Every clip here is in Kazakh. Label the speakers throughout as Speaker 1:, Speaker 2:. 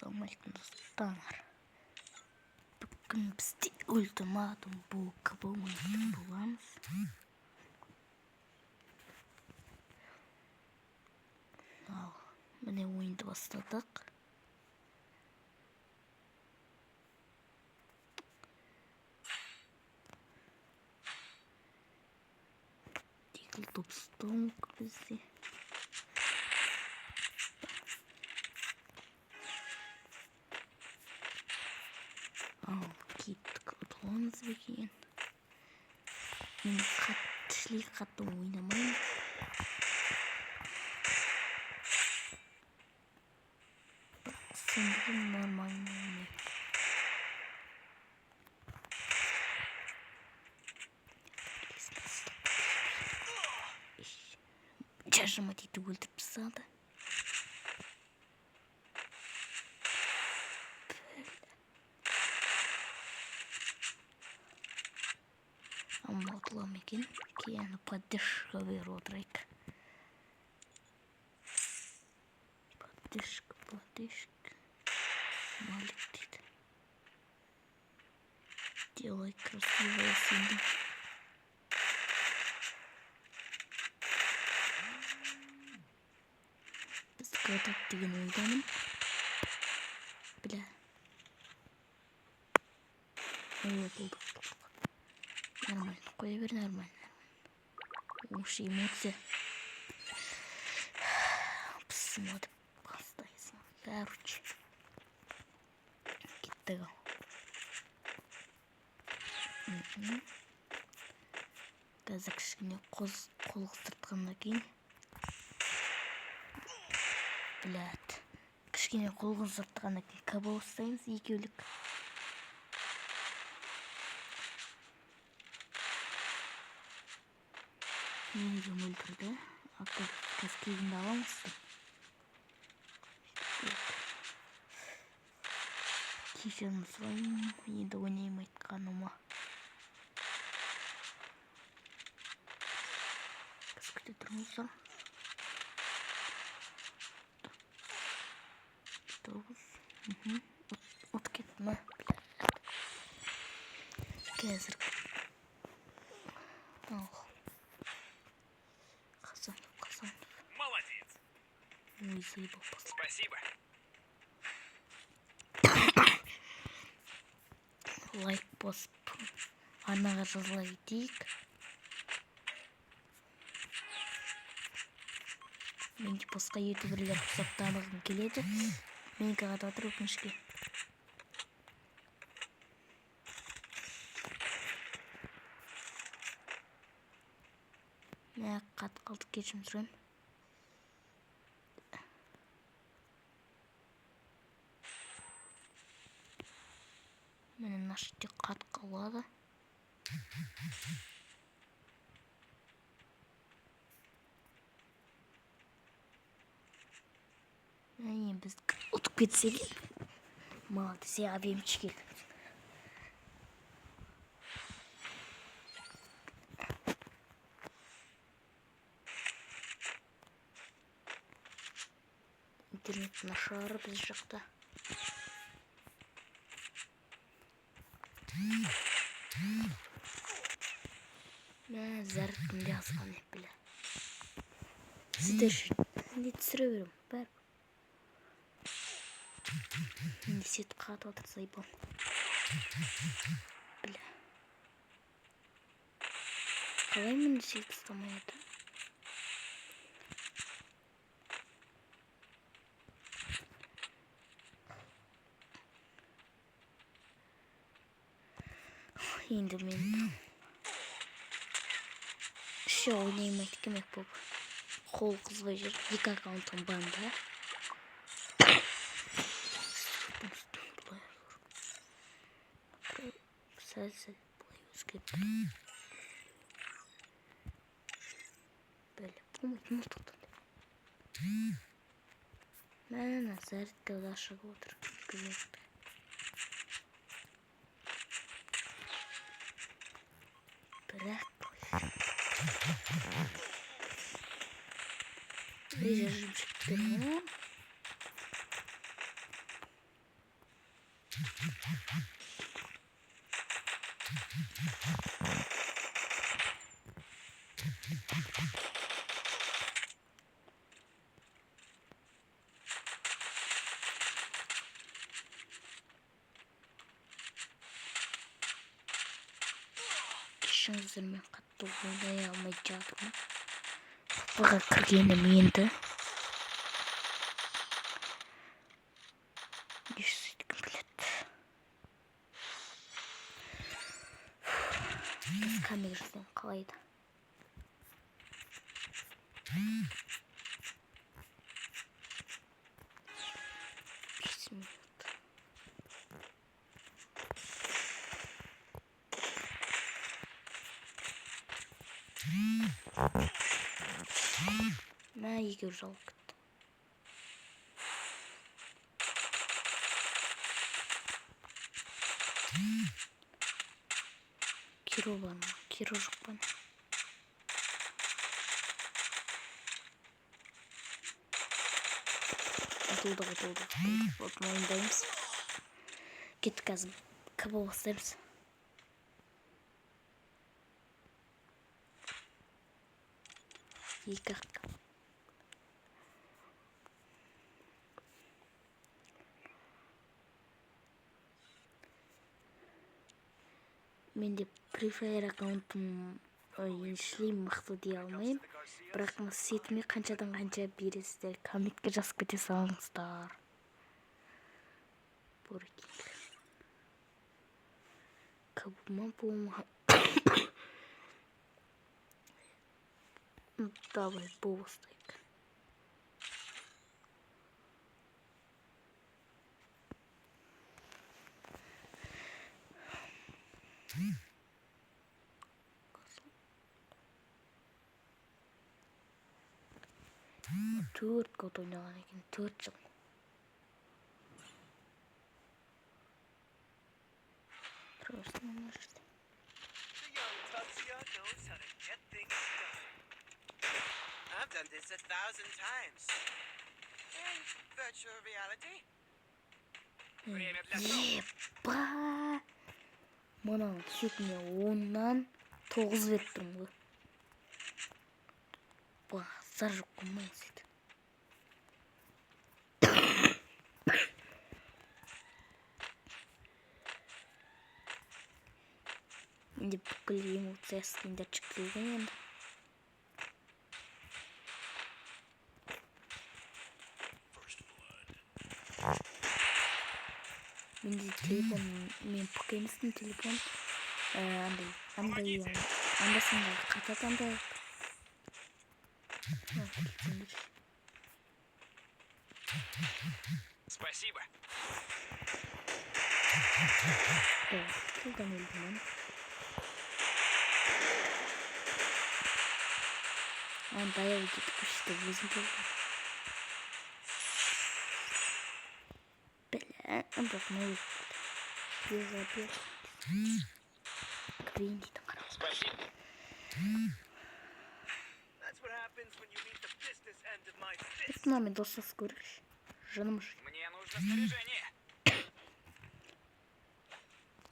Speaker 1: Ассалаумалейкум достар. Бүгін бізде ультиматум КБ ойнайтын боламыз. Ал, міне ойынды бастадық. Дегіл топстонг бізде. Ал, кеттік ұтыламыз бекен. Мен шлей қатты ойнамайын. Сендігі нормально ойнайын. Жажыма дейді өлтіріп тастады. Amma ұтылам екен. Кейін поддержка беріп отырайық. Поддержка. Малик дейді. Делай красивое синді. Қайтат деген ойдамын. Бля. Болды. Нормально. Қоя бер, нормально. Уж эмоция. Посмотрим. Постайсың. Короче. Кеттік ал. Қазір кішкене қолғыстыртқаннан кейін. Блядь. Кішкене қолғыстыртқаннан кейін КБ ұстаймыз екеулік. Мені кім өлтірді? Ақыр кәскегімді аламызды. Кешірім сұраймын. Енді ойнайым айтқаныма. Біз күте тұрмыздар. От кетті ма? Қазір. Ал. Хасанов.
Speaker 2: Молодец.
Speaker 1: Ой, заебал.
Speaker 2: Спасибо.
Speaker 1: Лайк басып. Арнаға жазыла кетейік. Менде басқа ютуберлер құсап танығым келеді. Мені қағат атыр өкінішке. Мә қат қалды, кешірім сұрайым. Мені нашытте қат қалады. Әне біз ұтып кетсек. Мал десе абемчі келді. Интернет нашар біз жақта. Мә зәркімде азған еп білі. Сіздер не түсіре берем, бәр. Менде сет қат отыр зайбан. Білі. Қалай менде сет ұстамайды? Енді мен үші ойнайым айты кемек болып. Қол қызбай жүр. Екі аккаунтым банда. Сәл бұлай өзгерді. Бәлі, болмайды мұлтықтан. Мәна зәртке да шығып отыр. Күзетті. Бірақ режим шектірген. Kişinizden katı oynay almayacağım. Bana kırgınım yendi. Düşsün komplet. Biz kamerasından kalaydı. Bismillah. Ne iyi göz aldık. Kiro bana, kirocuk bana. Atıldı. Bakın oyundayız. Git kızım. Kabul basarız. Yıkak. Ben de Free Fire аккаунтым işleyeyim mıқты diye almayayım. Бірақ сетіме қаншадан қанша бересіздер, комментке жазып кете салыңыздар. Борекинг. Кабыма болма. Давай, бостайк. Төрт гол ойнаған екен, 4 жыл.
Speaker 2: I've done this 1,000 times. In virtual reality.
Speaker 1: Епа! Мына түсетіне 10-нан 9 беріп тұрмын ғой. Базар жоқ қылмай сөйді. Енді бүкіл эмоциясын да çıkылған енді. Менде телефон, мен покемістің телефон анда-санда қатат андай.
Speaker 2: Спасибо.
Speaker 1: Кілдан өлдім мен. Баяу кетіп күшті өзім келдім. Бірақ не өтті. Бел. Кірейін дейтін қарап.
Speaker 2: Спасибо. That's what happens when you meet the business end of my fist.
Speaker 1: Маме достас көрікші. Жаным жи.
Speaker 2: Мне нужно снаряжение.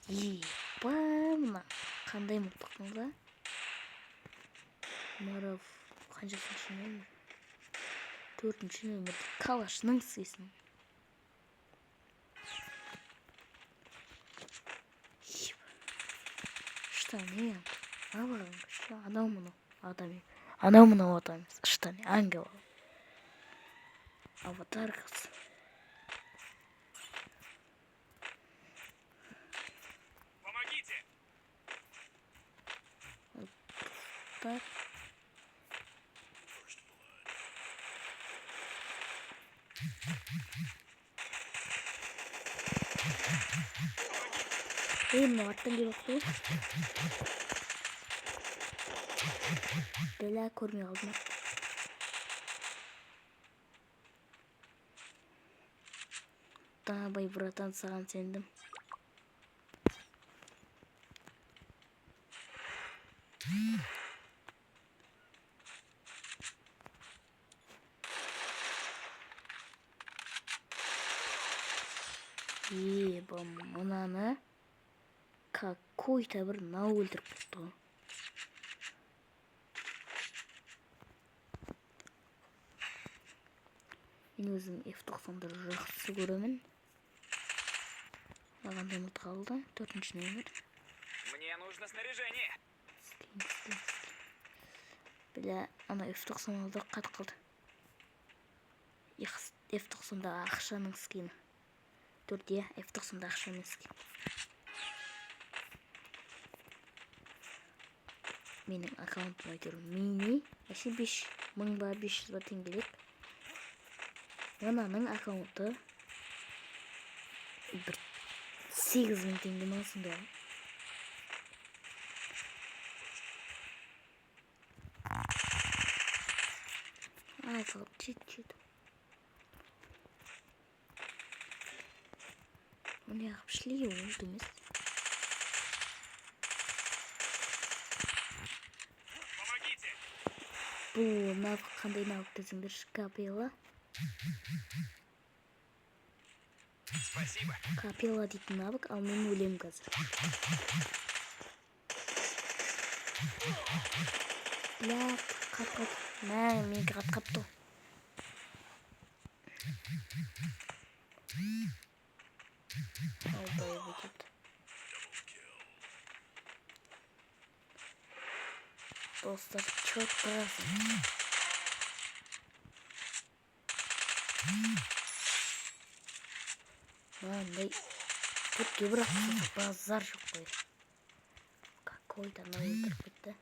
Speaker 1: Епа, мына қандай мылтықтың да? Марав қаншасыншы нөмір? 4-ші нөмір. Калашның сыйсын. Штаны. Алағын күші. Анау мұны адам. Анау мұны адам. Штаны. Ангел. Аватар қыз.
Speaker 2: Помогите.
Speaker 1: Так. Мына аттан келіп қой. Бәлә көрмей қалдым. Давай, братан, саған сендім. мынаны какой-то бір нау өлтіріп кетті ғой. Мен өзім F90'ды жақсы көремін. Маған да ұмыт қалды. 4-ші нөмір.
Speaker 2: Мне нужно снаряжение.
Speaker 1: Бля, ана F90'ды қат қалды. F90'да ақшаның скины. 4-де F90'да ақшаның скины. Менің аккаунтым айтыр мини. Әші 5,000 ба 500 ба теңгелік. Мынаның аккаунты бір 8,000 теңге ма сондай. Азғып чет-чет. Оны ағып шлей олды емес.
Speaker 2: Помогите.
Speaker 1: Бұл навык қандай навык десеңдер, капелла.
Speaker 2: Спасибо.
Speaker 1: Капелла дейтін навык, ал мен өлем қазір. Бля, қап. Мен қапты. Алдай өтеді. Достар, чөт барасың. Мандай көтке бірақ базар жоқ қой. Какой-то нау өлтіріп кетті.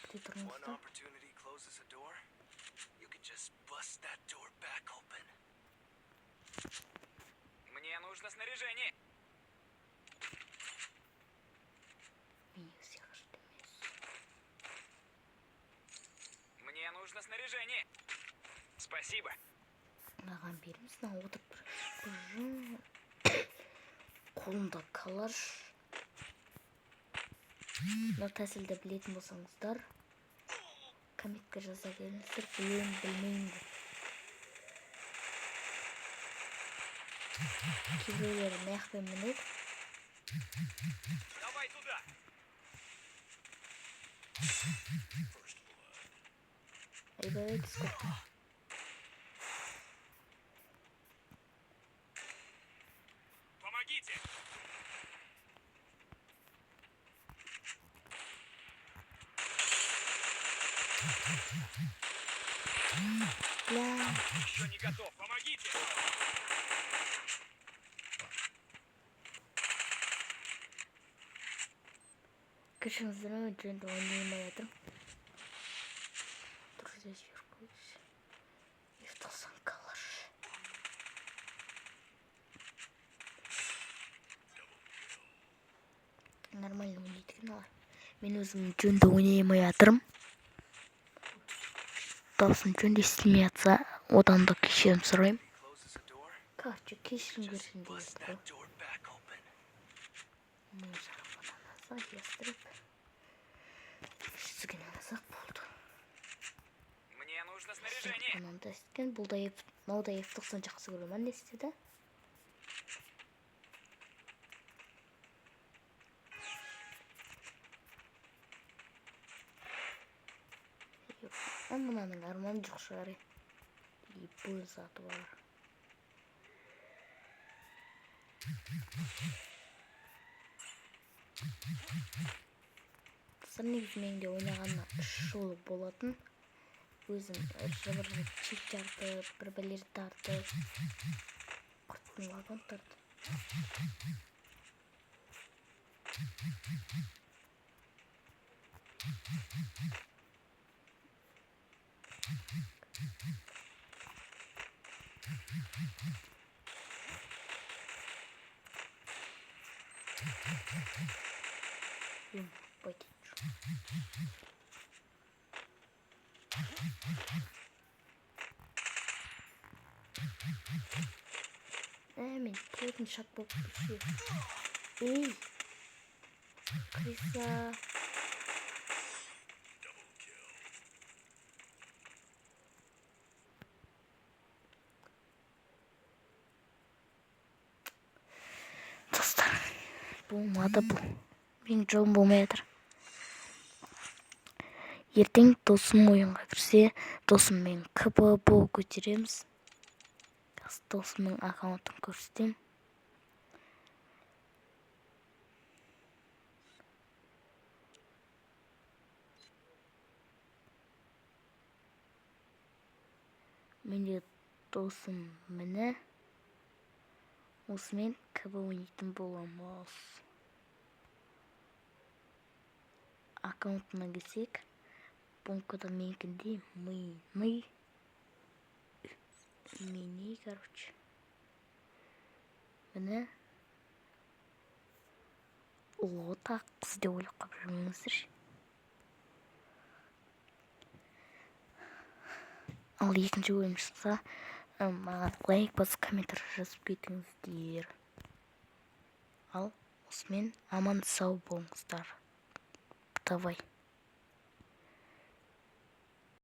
Speaker 2: One opportunity closes a door. You can just bust that door back open. Мне нужно снаряжение. Мне нужно снаряжение. Спасибо.
Speaker 1: Маған беріңіз, отырып қолымда калаш. Бұл тәсілді білетін болсаңыздар, комментке жаза келіңіздер, білмеймін. Кейбіреулері маяқпен мінеді.
Speaker 2: Давай туда.
Speaker 1: Айбай, сколько?
Speaker 2: Помогите.
Speaker 1: Бля.
Speaker 2: Еще не готов. Помогите.
Speaker 1: Кішіңіздер ме жөнді ойнаймай жатырмын. Друзья, сверхуюсь. F90 калаш. Нормально ойнайды екен олар. Мен өзім жөнді ойнаймай жатырмын. Дауысым жөнді естілмей жатса, одан да кешірім сұраймын. Короче, кешірім берсін дейді ғой. Мен жарымынан азақ естіріп. Сізген азақ болды.
Speaker 2: Мне нужно снаряжение.
Speaker 1: Ананда істеген, мынау F90 жақсы көремін не істеді? Мынаның арман жоқ шығар. Бұл заты бар. Негізі менде ойнағанына 3 жолы болатын. Өзім жабыр чек жартып, бір бәлер тартып, құрттың вагон тартып. Пойдем. Мен тегін шат болып düşüyor. Ей! Крыса! болмады бұл. Менің жолым болмай жатыр. Ертең досым ойынға кірсе, досыммен КБ көтереміз. Досымның аккаунтын көрсетем. Менде досым міне. Осымен КБ ойнайтын боламыз. Аккаунтына келсек, бункада менікінде мини, короче. Міне. О, так, қыз деп ойлап қалып жүрмеңіздер. Ал екінші ойын шықса, маған лайк басып комментар жазып кетіңіздер. Ал осымен аман сау болыңыздар. Давай.